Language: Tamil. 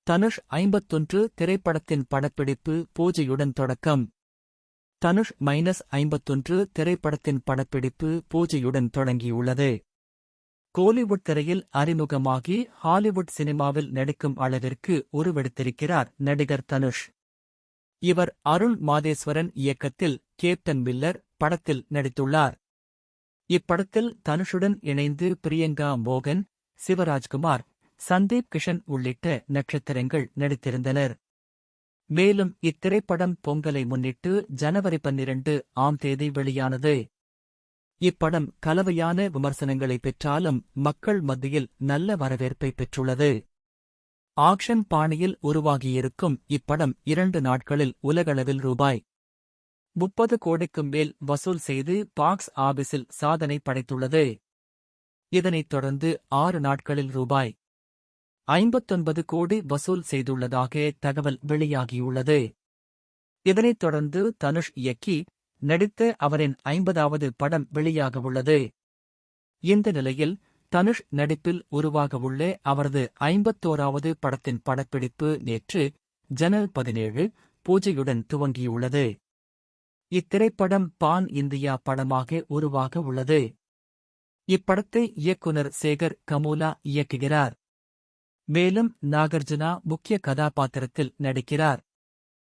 தனுஷ் 51 திரைப்படத்தின் படப்பிடிப்பு பூஜையுடன் தொடக்கம். தனுஷ் -51 திரைப்படத்தின் படப்பிடிப்பு பூஜையுடன் தொடங்கியுள்ளது. கோலிவுட் திரையில் அறிமுகமாகி ஹாலிவுட் சினிமாவில் நடிக்கும் அளவிற்கு உருவெடுத்திருக்கிறார் நடிகர் தனுஷ். இவர் அருள் மாதேஸ்வரன் இயக்கத்தில் கேப்டன் மில்லர் படத்தில் நடித்துள்ளார். இப்படத்தில் தனுஷுடன் இணைந்து பிரியங்கா மோகன், சிவராஜ்குமார், சந்தீப் கிஷன் உள்ளிட்ட நட்சத்திரங்கள் நடித்திருந்தனர். மேலும் இத்திரைப்படம் பொங்கலை முன்னிட்டு ஜனவரி 12ஆம் தேதி வெளியானது. இப்படம் கலவையான விமர்சனங்களை பெற்றாலும் மக்கள் மத்தியில் நல்ல வரவேற்பை பெற்றுள்ளது. ஆக்ஷன் பாணியில் உருவாகியிருக்கும் இப்படம் 2 நாட்களில் உலகளவில் ரூபாய் 30 கோடிக்கும் மேல் வசூல் செய்து பாக்ஸ் ஆபீஸில் சாதனை படைத்துள்ளது. இதனைத் தொடர்ந்து 6 நாட்களில் ரூபாய் 59 கோடி வசூல் செய்துள்ளதாக தகவல் வெளியாகியுள்ளது. இதனைத் தொடர்ந்து தனுஷ் இயக்கி நடித்த அவரின் 50வது படம் வெளியாகவுள்ளது. இந்த நிலையில் தனுஷ் நடிப்பில் உருவாகவுள்ள அவரது 51வது படத்தின் படப்பிடிப்பு நேற்று ஜனவரி 17 பூஜையுடன் துவங்கியுள்ளது. இத்திரைப்படம் பான் இந்தியா படமாக உருவாக உள்ளது. இப்படத்தை இயக்குனர் சேகர் கமுலா இயக்குகிறார். மேலும் நாகார்ஜுனா முக்கிய கதாபாத்திரத்தில் நடிக்கிறார்.